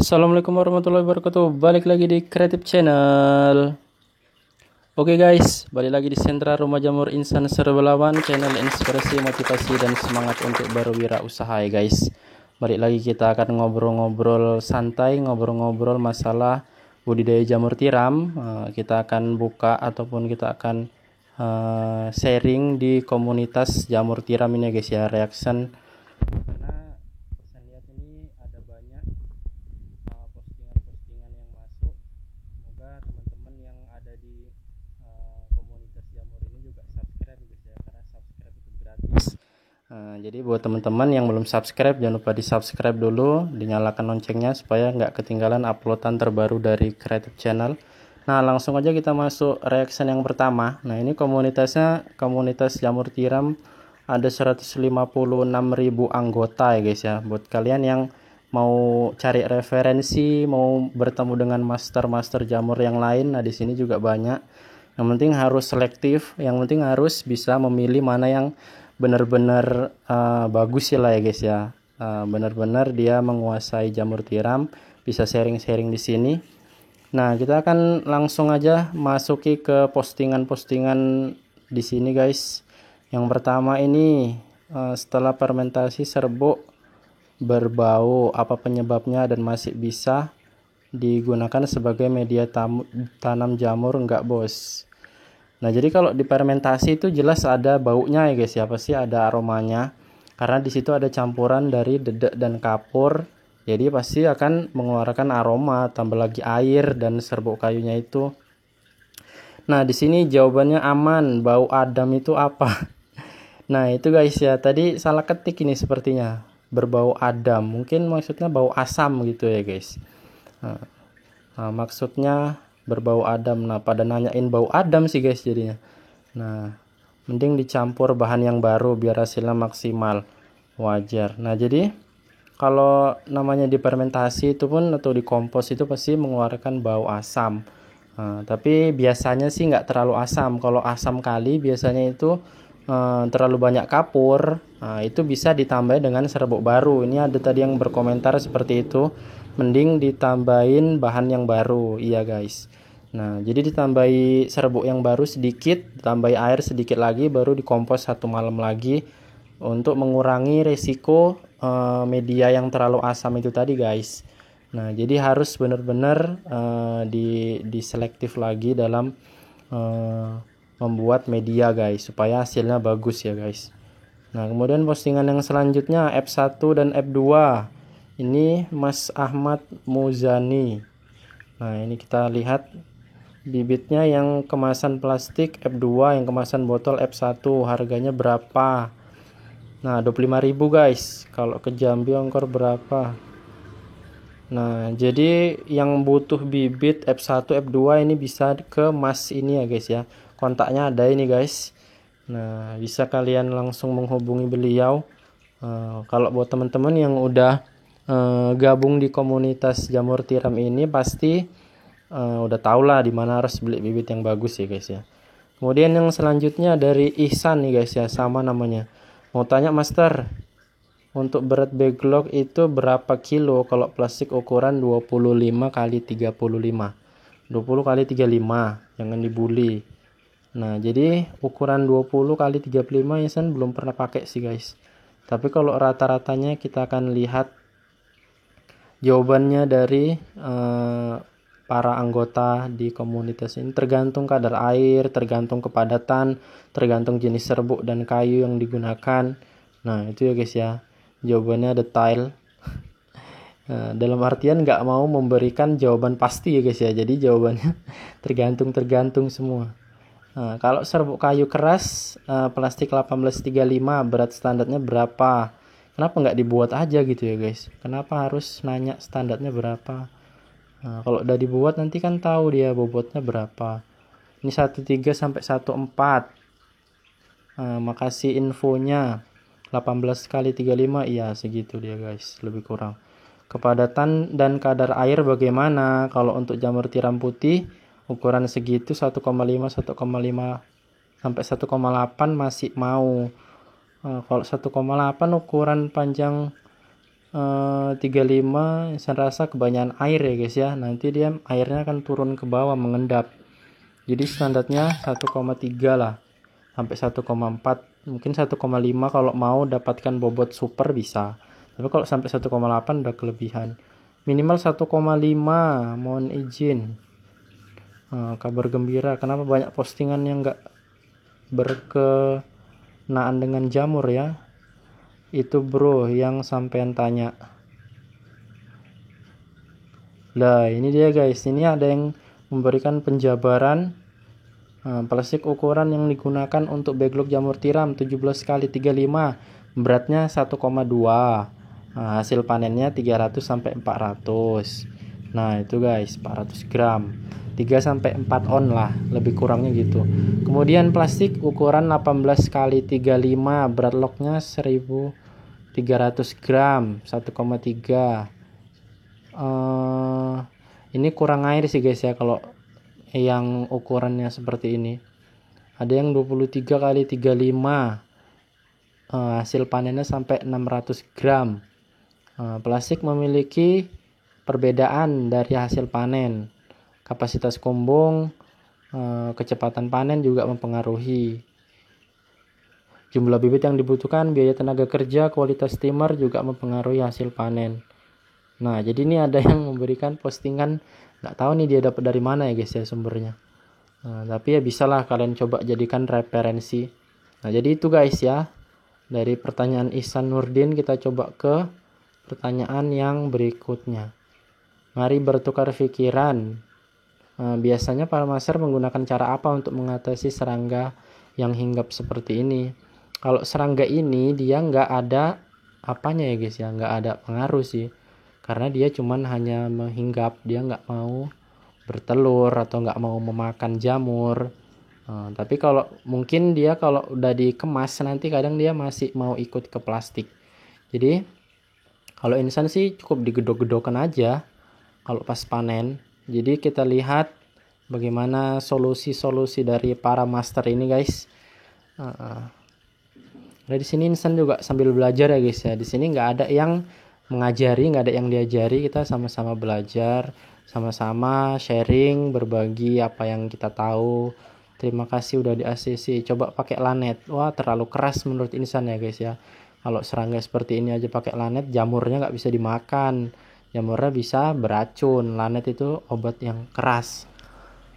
Assalamualaikum warahmatullahi wabarakatuh. Balik lagi di Creative Channel. Oke guys, balik lagi di Sentra Rumah Jamur Insan Serbelawan, channel inspirasi, motivasi, dan semangat untuk berwirausaha ya guys. Balik lagi kita akan ngobrol-ngobrol santai, ngobrol-ngobrol masalah budidaya jamur tiram. Kita akan buka ataupun kita akan sharing di komunitas jamur tiram ini ya guys ya, reaction. Karena saya lihat ini ada banyak postingan-postingan yang masuk. Semoga teman-teman yang ada di komunitas jamur ini juga subscribe guys ya, karena subscribe itu gratis. Jadi buat teman-teman yang belum subscribe, jangan lupa di subscribe dulu, dinyalakan loncengnya supaya nggak ketinggalan uploadan terbaru dari Creative Channel. Nah langsung aja kita masuk reaction yang pertama. Nah ini komunitasnya komunitas jamur tiram, ada 156.000 anggota ya guys ya. Buat kalian yang mau cari referensi, mau bertemu dengan master jamur yang lain, nah di sini juga banyak. Yang penting harus selektif, yang penting harus bisa memilih mana yang benar-benar bagus lah ya guys ya. Benar-benar dia menguasai jamur tiram, bisa sharing-sharing di sini. Nah kita akan langsung aja masuki ke postingan-postingan di sini guys. Yang pertama ini, setelah fermentasi serbuk berbau, apa penyebabnya dan masih bisa digunakan sebagai media tanam jamur enggak bos? Nah jadi kalau difermentasi itu jelas ada baunya ya guys ya, pasti ada aromanya, karena di situ ada campuran dari dedek dan kapur, jadi pasti akan mengeluarkan aroma, tambah lagi air dan serbuk kayunya itu. Nah di sini jawabannya aman. Bau Adam itu apa? Nah itu guys ya, tadi salah ketik ini sepertinya, berbau Adam, mungkin maksudnya bau asam gitu ya guys. Nah, maksudnya berbau Adam. Nah pada nanyain bau Adam sih guys jadinya. Nah mending dicampur bahan yang baru biar hasilnya maksimal, wajar. Nah jadi kalau namanya difermentasi itu pun atau dikompos itu pasti mengeluarkan bau asam. Tapi biasanya sih nggak terlalu asam. Kalau asam kali biasanya itu terlalu banyak kapur, itu bisa ditambah dengan serbuk baru. Ini ada tadi yang berkomentar seperti itu, mending ditambahin bahan yang baru. Iya guys. Nah jadi ditambahi serbuk yang baru sedikit, tambahi air sedikit lagi, baru dikompos 1 malam lagi untuk mengurangi resiko media yang terlalu asam itu tadi guys. Nah jadi harus benar-benar diselektif lagi dalam membuat media guys, supaya hasilnya bagus ya guys. Nah kemudian postingan yang selanjutnya F1 dan F2, ini Mas Ahmad Muzani. Nah ini kita lihat bibitnya, yang kemasan plastik F2, yang kemasan botol F1, harganya berapa? Nah 25.000 guys. Kalau ke Jambi ongkor berapa? Nah jadi yang butuh bibit F1 F2 ini bisa ke Mas ini ya guys ya, kontaknya ada ini guys. Nah bisa kalian langsung menghubungi beliau. Kalau buat teman-teman yang udah gabung di komunitas jamur tiram ini pasti udah tau lah dimana harus beli bibit yang bagus ya guys ya. Kemudian yang selanjutnya dari Ihsan nih guys ya, sama namanya. Mau tanya master, untuk berat backlog itu berapa kilo kalau plastik ukuran 25 kali 35? 20 kali 35, jangan dibully. Nah jadi ukuran 20 kali 35 ya San belum pernah pakai sih guys. Tapi kalau rata-ratanya kita akan lihat jawabannya dari para anggota di komunitas ini, tergantung kadar air, tergantung kepadatan, tergantung jenis serbuk dan kayu yang digunakan. Nah itu ya guys ya, jawabannya detail. Dalam artian nggak mau memberikan jawaban pasti ya guys ya, jadi jawabannya tergantung semua. Kalau serbuk kayu keras plastik 1835, berat standarnya berapa? Kenapa nggak dibuat aja gitu ya guys? Kenapa harus nanya standarnya berapa? Kalau udah dibuat nanti kan tahu dia bobotnya berapa. Ini 13 sampai 14. Makasih infonya. 18 kali 35, iya segitu dia guys, lebih kurang. Kepadatan dan kadar air bagaimana? Kalau untuk jamur tiram putih ukuran segitu 1,5 sampai 1,8 masih mau. Kalau 1,8 ukuran panjang 35, saya rasa kebanyakan air ya guys ya. Nanti dia airnya akan turun ke bawah mengendap. Jadi standarnya 1,3 lah sampai 1,4, mungkin 1,5 kalau mau dapatkan bobot super bisa. Tapi kalau sampai 1,8 udah kelebihan. Minimal 1,5, mohon izin. Kabar gembira, kenapa banyak postingan yang enggak berkenaan dengan jamur ya? Itu bro yang sampean tanya. Lah ini dia guys, ini ada yang memberikan penjabaran plastik ukuran yang digunakan untuk backlog jamur tiram 17x35, beratnya 1,2, hasil panennya 300 sampai 400. Nah itu guys 400 gram, 3 sampai 4 on lah, lebih kurangnya gitu. Kemudian plastik ukuran 18x35, berat lognya 1300 gram, 1,3. Ini kurang air sih guys ya kalau yang ukurannya seperti ini. Ada yang 23x35, hasil panennya sampai 600 gram. Plastik memiliki perbedaan dari hasil panen. Kapasitas kumbung, kecepatan panen juga mempengaruhi. Jumlah bibit yang dibutuhkan, biaya tenaga kerja, kualitas steamer juga mempengaruhi hasil panen. Nah jadi ini ada yang memberikan postingan, nggak tahu nih dia dapat dari mana ya guys ya sumbernya. Tapi ya bisalah kalian coba jadikan referensi. Nah jadi itu guys ya, dari pertanyaan Ihsan Nurdin kita coba ke pertanyaan yang berikutnya. Mari bertukar pikiran. Biasanya para master menggunakan cara apa untuk mengatasi serangga yang hinggap seperti ini? Kalau serangga ini dia nggak ada apanya ya guys ya, nggak ada pengaruh sih, karena dia cuman hanya menghinggap, dia nggak mau bertelur atau nggak mau memakan jamur. Tapi kalau mungkin dia kalau udah dikemas nanti kadang dia masih mau ikut ke plastik. Jadi kalau insan sih cukup digedok-gedokan aja kalau pas panen. Jadi kita lihat bagaimana solusi-solusi dari para master ini guys. Nah di sini insan juga sambil belajar ya guys ya. Di sini nggak ada yang mengajari, nggak ada yang diajari, kita sama-sama belajar, sama-sama sharing, berbagi apa yang kita tahu. Terima kasih udah di ACC. Coba pakai lanet. Wah terlalu keras menurut insan ya guys ya. Kalau serangga seperti ini aja pakai lanet, jamurnya nggak bisa dimakan, jamurnya bisa beracun. Lanet itu obat yang keras.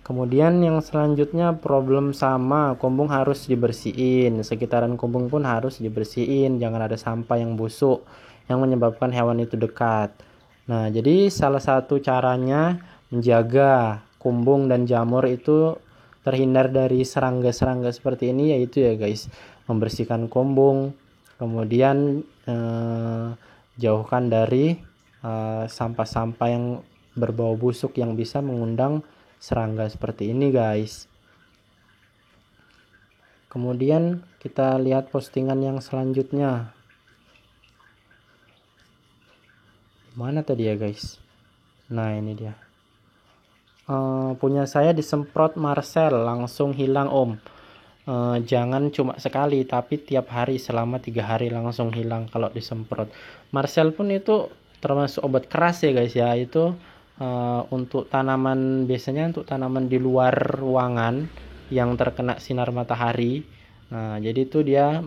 Kemudian yang selanjutnya problem sama, kumbung harus dibersihin, sekitaran kumbung pun harus dibersihin, jangan ada sampah yang busuk yang menyebabkan hewan itu dekat. Nah jadi salah satu caranya menjaga kumbung dan jamur itu terhindar dari serangga-serangga seperti ini, yaitu ya guys, membersihkan kumbung, kemudian jauhkan dari sampah-sampah yang berbau busuk yang bisa mengundang serangga seperti ini guys. Kemudian kita lihat postingan yang selanjutnya. Mana tadi ya guys? Nah ini dia. Punya saya disemprot Marcel langsung hilang om. Jangan cuma sekali tapi tiap hari selama 3 hari langsung hilang kalau disemprot. Marcel pun itu termasuk obat keras ya guys ya. Itu untuk tanaman, biasanya untuk tanaman di luar ruangan yang terkena sinar matahari. Nah jadi itu dia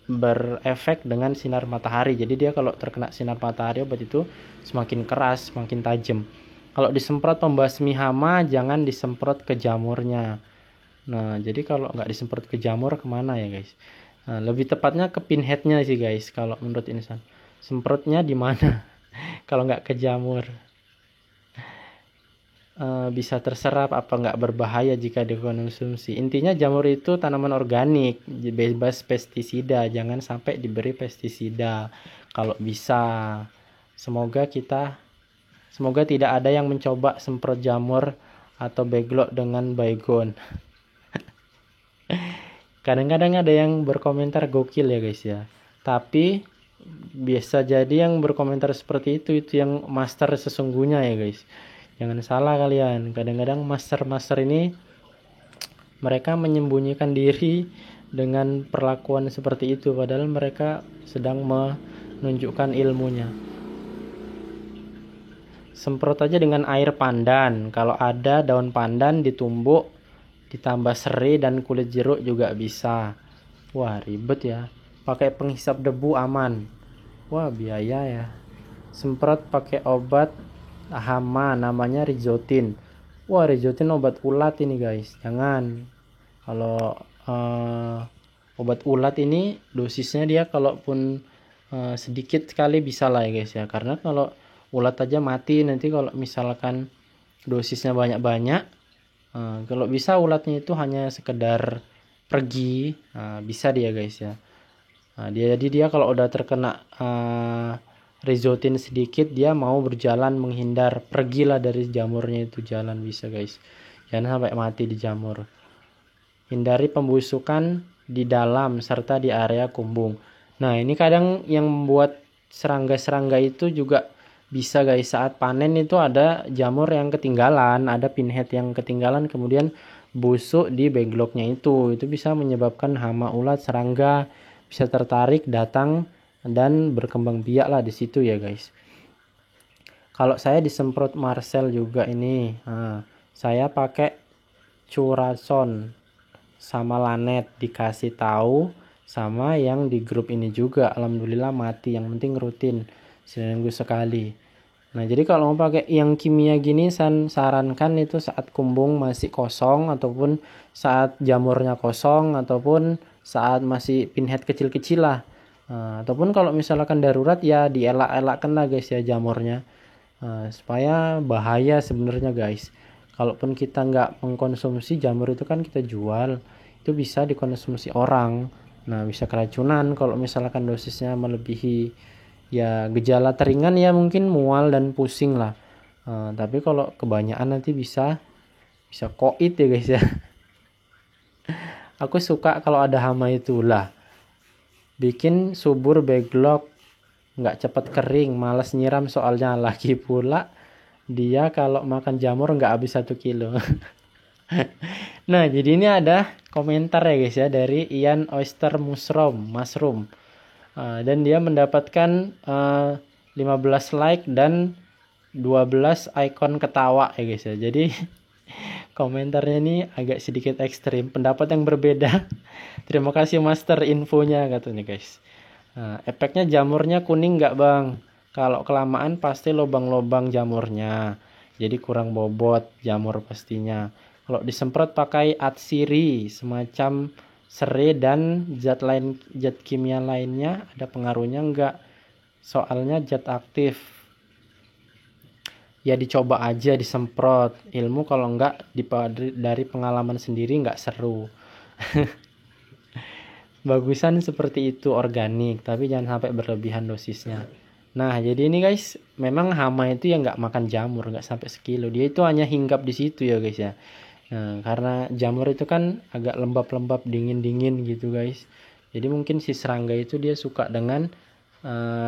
berefek dengan sinar matahari. Jadi dia kalau terkena sinar matahari obat itu semakin keras, semakin tajam. Kalau disemprot pembasmi hama jangan disemprot ke jamurnya. Nah jadi kalau nggak disemprot ke jamur kemana ya guys? Nah, lebih tepatnya ke pinheadnya sih guys kalau menurut insan. Semprotnya di mana? Kalau nggak ke jamur. Bisa terserap apa nggak berbahaya jika dikonsumsi. Intinya jamur itu tanaman organik, bebas pestisida, jangan sampai diberi pestisida kalau bisa. Semoga tidak ada yang mencoba semprot jamur atau backlog dengan baygon. Kadang-kadang ada yang berkomentar gokil ya guys ya, tapi biasa jadi yang berkomentar seperti itu yang master sesungguhnya ya guys. Jangan salah kalian, kadang-kadang master-master ini mereka menyembunyikan diri dengan perlakuan seperti itu, padahal mereka sedang menunjukkan ilmunya. Semprot aja dengan air pandan. Kalau ada daun pandan ditumbuk, ditambah serai dan kulit jeruk juga bisa. Wah, ribet ya. Pakai penghisap debu aman. Wah, biaya ya. Semprot pakai obat hama namanya Rizotin. Wah, Rizotin obat ulat ini guys. Jangan. Kalau obat ulat ini dosisnya dia kalaupun sedikit sekali bisa lah ya guys ya. Karena kalau ulat aja mati nanti kalau misalkan dosisnya banyak-banyak. Kalau bisa ulatnya itu hanya sekedar pergi, bisa dia guys ya. Jadi dia kalau udah terkena Rizotin sedikit, dia mau berjalan menghindar, pergilah dari jamurnya itu, jalan bisa guys. Jangan sampai mati di jamur. Hindari pembusukan di dalam serta di area kumbung. Nah, ini kadang yang membuat serangga-serangga itu juga bisa guys, saat panen itu ada jamur yang ketinggalan, ada pinhead yang ketinggalan kemudian busuk di backlognya itu bisa menyebabkan hama ulat serangga bisa tertarik datang dan berkembang biak lah di situ ya guys. Kalau saya disemprot Marcel juga ini, saya pakai Curason sama Lanet, dikasih tahu sama yang di grup ini juga, alhamdulillah mati. Yang penting rutin seminggu sekali. Nah, jadi kalau mau pakai yang kimia gini, sarankan itu saat kumbung masih kosong ataupun saat jamurnya kosong ataupun saat masih pinhead kecil-kecil lah. Ataupun kalau misalkan darurat ya dielak-elakkan lah guys ya jamurnya. Supaya bahaya sebenarnya guys. Kalaupun kita nggak mengkonsumsi jamur itu kan kita jual, itu bisa dikonsumsi orang. Nah, bisa keracunan kalau misalkan dosisnya melebihi. Ya gejala teringan ya mungkin mual dan pusing lah. Tapi kalau kebanyakan nanti bisa koit ya guys ya. Aku suka kalau ada hama itulah. Bikin subur backlog, nggak cepat kering, males nyiram soalnya. Lagi pula dia kalau makan jamur nggak habis 1 kilo. Nah, jadi ini ada komentar ya guys ya dari Ian Oyster Mushroom. Dan dia mendapatkan 15 like dan 12 icon ketawa ya guys ya. Jadi komentarnya ini agak sedikit ekstrim, pendapat yang berbeda. Terima kasih master infonya katanya guys. Efeknya jamurnya kuning nggak bang? Kalau kelamaan pasti lubang-lubang jamurnya, jadi kurang bobot jamur pastinya. Kalau disemprot pakai atsiri semacam serai dan zat kimia lainnya, ada pengaruhnya enggak? Soalnya zat aktif. Ya dicoba aja disemprot. Ilmu kalau enggak dari pengalaman sendiri enggak seru. Bagusan seperti itu organik, tapi jangan sampai berlebihan dosisnya. Nah, jadi ini guys, memang hama itu yang enggak makan jamur, enggak sampai sekilo. Dia itu hanya hinggap di situ ya guys ya. Nah, karena jamur itu kan agak lembab-lembab, dingin-dingin gitu guys. Jadi mungkin si serangga itu dia suka dengan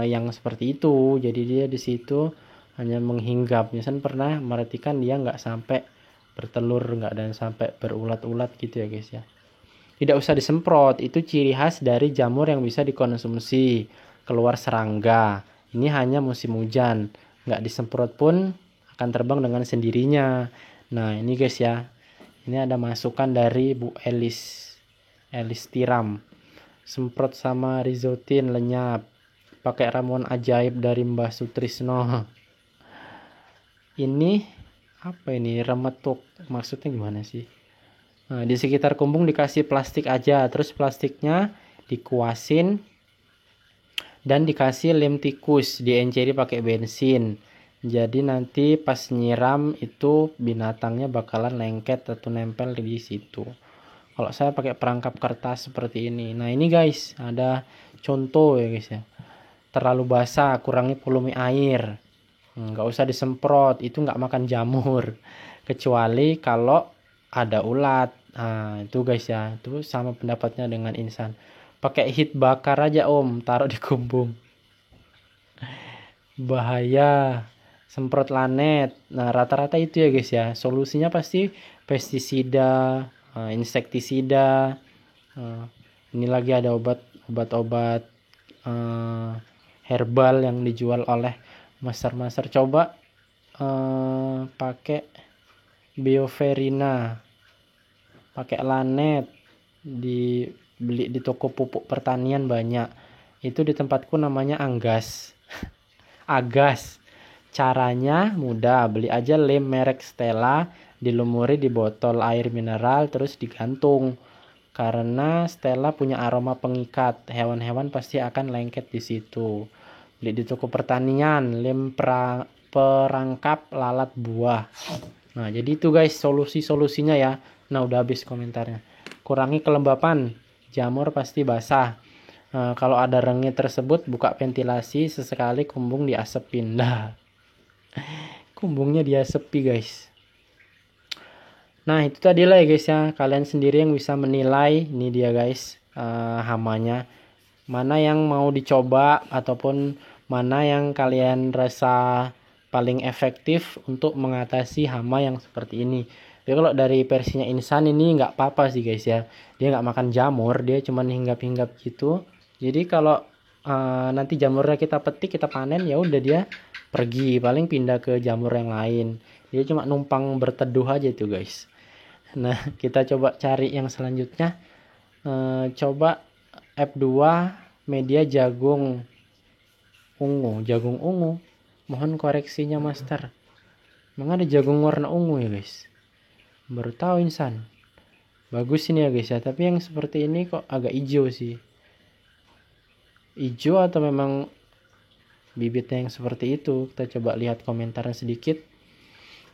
yang seperti itu. Jadi dia di situ hanya menghinggap. Misalnya pernah merhatikan dia nggak sampai bertelur, nggak dan sampai berulat-ulat gitu ya guys ya. Tidak usah disemprot, itu ciri khas dari jamur yang bisa dikonsumsi keluar serangga. Ini hanya musim hujan, nggak disemprot pun akan terbang dengan sendirinya. Nah ini guys ya, ini ada masukan dari Bu Elis Tiram. Semprot sama Rizotin lenyap, pakai ramuan ajaib dari Mbah Sutrisno. Ini apa ini, remetuk, maksudnya gimana sih? Nah, di sekitar kumbung dikasih plastik aja, terus plastiknya dikuasin dan dikasih lem tikus, dienceri pakai bensin. Jadi nanti pas nyiram itu binatangnya bakalan lengket atau nempel di situ. Kalau saya pakai perangkap kertas seperti ini. Nah ini guys, ada contoh ya guys ya. Terlalu basah, kurangi volume air. Nggak usah disemprot, itu nggak makan jamur. Kecuali kalau ada ulat. Nah itu guys ya, itu sama pendapatnya dengan insan. Pakai heat bakar aja om, taruh di kumbung. Bahaya. Semprot Lanet. Nah rata-rata itu ya guys ya, solusinya pasti pestisida, insektisida. Ini lagi ada obat-obat herbal yang dijual oleh master-master. Coba pakai Bioverina, pakai Lanet, dibeli di toko pupuk pertanian banyak. Itu di tempatku namanya Anggas. Agas. Caranya mudah, beli aja lem merek Stella, dilumuri di botol air mineral terus digantung. Karena Stella punya aroma pengikat, hewan-hewan pasti akan lengket di situ. Beli di toko pertanian, lem perangkap lalat buah. Nah, jadi itu guys solusi-solusinya ya. Nah, udah habis komentarnya. Kurangi kelembapan, jamur pasti basah. Kalau ada rengit tersebut, buka ventilasi, sesekali kumbung diasepin. Nah, kumbungnya diasepi guys. Nah, itu tadi lah ya guys ya. Kalian sendiri yang bisa menilai. Ini dia guys, hamanya. Mana yang mau dicoba ataupun mana yang kalian rasa paling efektif untuk mengatasi hama yang seperti ini. Tapi kalau dari versinya Insan ini nggak apa-apa sih guys ya. Dia nggak makan jamur, dia cuma hinggap-hinggap gitu. Jadi kalau nanti jamurnya kita petik, kita panen, ya udah dia pergi, paling pindah ke jamur yang lain. Dia cuma numpang berteduh aja tuh guys. Nah, kita coba cari yang selanjutnya. Coba F2 media jagung ungu. Mohon koreksinya master. Emang ada jagung warna ungu ya guys? Baru tahu Insan. Bagus ini ya guys ya, tapi yang seperti ini kok agak hijau sih. Hijau atau memang bibitnya yang seperti itu? Kita coba lihat komentarnya sedikit.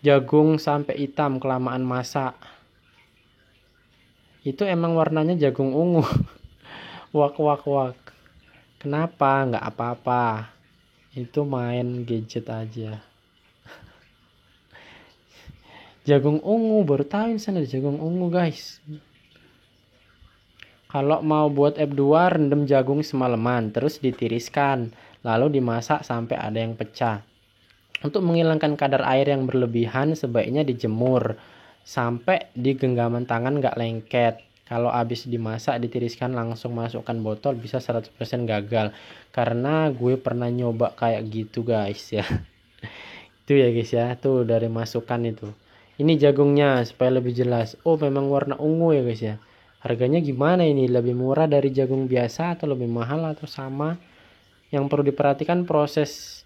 Jagung sampai hitam kelamaan masak. Itu emang warnanya jagung ungu. Wak. Kenapa? Nggak apa-apa. Itu main gadget aja. Jagung ungu, baru tahu Insan ada jagung ungu guys. Kalau mau buat F2, rendam jagung semalaman, terus ditiriskan, lalu dimasak sampai ada yang pecah. Untuk menghilangkan kadar air yang berlebihan, sebaiknya dijemur sampai di genggaman tangan nggak lengket. Kalau habis dimasak, ditiriskan langsung masukkan botol, bisa 100% gagal. Karena gue pernah nyoba kayak gitu guys ya. Itu ya guys ya, tuh dari masukan itu. Ini jagungnya supaya lebih jelas. Oh, memang warna ungu ya guys ya. Harganya gimana ini? Lebih murah dari jagung biasa atau lebih mahal atau sama? Yang perlu diperhatikan proses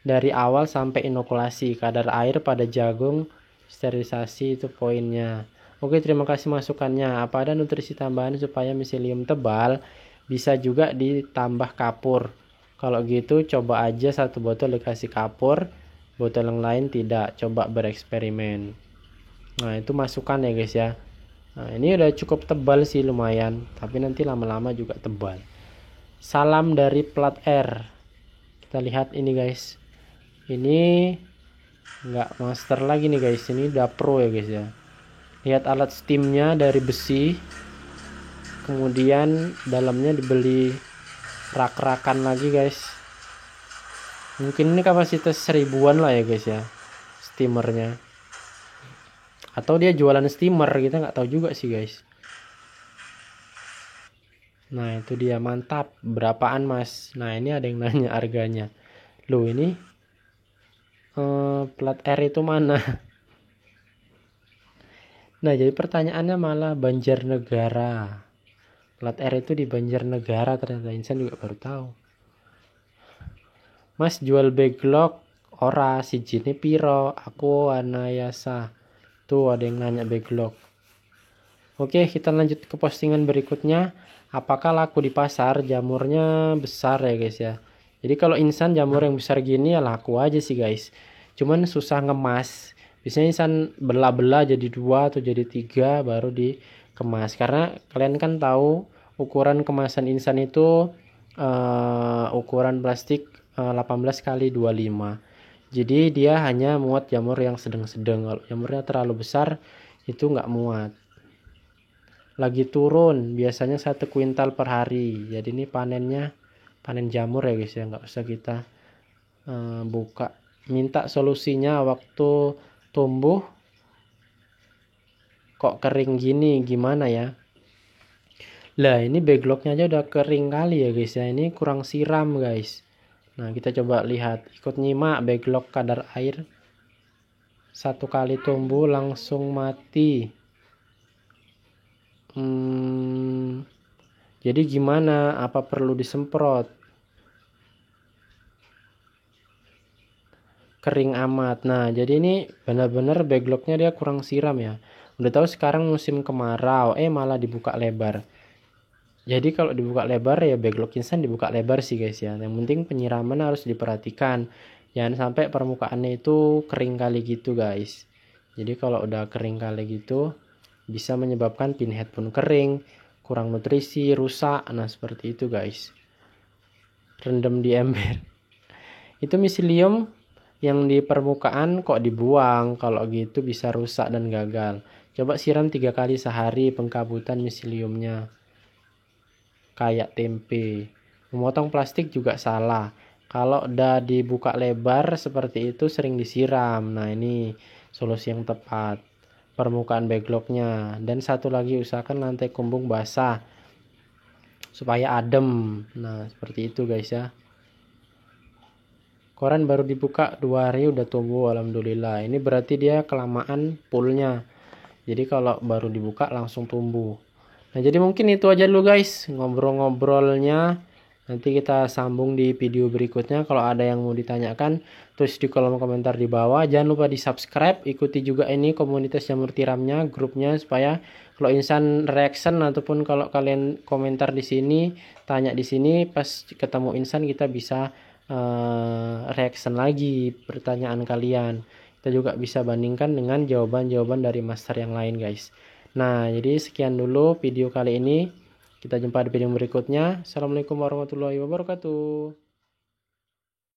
dari awal sampai inokulasi, kadar air pada jagung, sterilisasi, itu poinnya. Oke, terima kasih masukannya. Apa ada nutrisi tambahan supaya miselium tebal? Bisa juga ditambah kapur. Kalau gitu coba aja satu botol dikasih kapur, botol yang lain tidak. Coba bereksperimen. Nah, itu masukan ya guys ya. Nah, ini udah cukup tebal sih, lumayan, tapi nanti lama-lama juga tebal. Salam dari plat R. Kita lihat ini guys. Ini nggak master lagi nih guys, ini udah pro ya guys ya. Lihat alat steamnya dari besi, kemudian dalamnya dibeli rak-rakan lagi guys. Mungkin ini kapasitas 1000-an lah ya guys ya, steamernya. Atau dia jualan steamer, kita nggak tahu juga sih guys. Nah, itu dia, mantap. Berapaan mas? Nah, ini ada yang nanya harganya. Loh, ini plat R itu mana? Nah, jadi pertanyaannya malah Banjarnegara. Plat R itu di Banjarnegara, ternyata Insan juga baru tahu. Mas jual backlog ora, sijine piro? Aku anayasa. Tuh ada yang nanya backlog. Oke, kita lanjut ke postingan berikutnya. Apakah laku di pasar? Jamurnya besar ya guys ya. Jadi kalau Insan jamur yang besar gini ya laku aja sih guys. Cuman susah ngemas. Biasanya Insan belah-belah jadi 2 atau jadi 3 baru dikemas. Karena kalian kan tahu ukuran kemasan Insan itu ukuran plastik 18 kali 25. Jadi dia hanya muat jamur yang sedang-sedang. Kalau jamurnya terlalu besar itu nggak muat. Lagi turun, biasanya 1 kuintal per hari. Jadi ini panennya panen jamur ya guys ya, nggak usah kita buka. Minta solusinya waktu tumbuh kok kering gini, gimana ya? Lah ini backlognya aja udah kering kali ya guys ya. Ini kurang siram guys. Nah, kita coba lihat, ikut nyimak backlog kadar air. 1 kali tumbuh langsung mati. Jadi gimana? Apa perlu disemprot? Kering amat. Nah, jadi ini benar-benar backlognya dia kurang siram ya. Udah tahu sekarang musim kemarau, malah dibuka lebar. Jadi kalau dibuka lebar ya backlog insan dibuka lebar sih guys ya. Yang penting penyiraman harus diperhatikan. Jangan sampai permukaannya itu kering kali gitu guys. Jadi kalau udah kering kali gitu bisa menyebabkan pinhead pun kering, kurang nutrisi, rusak. Nah seperti itu guys. Rendam di ember. Itu miselium yang di permukaan kok dibuang. Kalau gitu bisa rusak dan gagal. Coba siram 3 kali sehari pengkabutan miseliumnya. Kayak tempe. Memotong plastik juga salah. Kalau udah dibuka lebar seperti itu sering disiram. Nah ini solusi yang tepat. Permukaan backlognya. Dan satu lagi usahakan lantai kumbung basah. Supaya adem. Nah seperti itu guys ya. Koran baru dibuka 2 hari udah tumbuh alhamdulillah. Ini berarti dia kelamaan pullnya. Jadi kalau baru dibuka langsung tumbuh. Nah jadi mungkin itu aja dulu guys ngobrol-ngobrolnya. Nanti kita sambung di video berikutnya. Kalau ada yang mau ditanyakan tulis di kolom komentar di bawah. Jangan lupa di subscribe. Ikuti juga ini komunitas jamur tiramnya, grupnya, supaya kalau insan reaction ataupun kalau kalian komentar di sini, tanya di sini, pas ketemu insan kita bisa reaction lagi pertanyaan kalian. Kita juga bisa bandingkan dengan jawaban-jawaban dari master yang lain guys. Nah jadi sekian dulu video kali ini. Kita jumpa di video berikutnya. Assalamualaikum warahmatullahi wabarakatuh.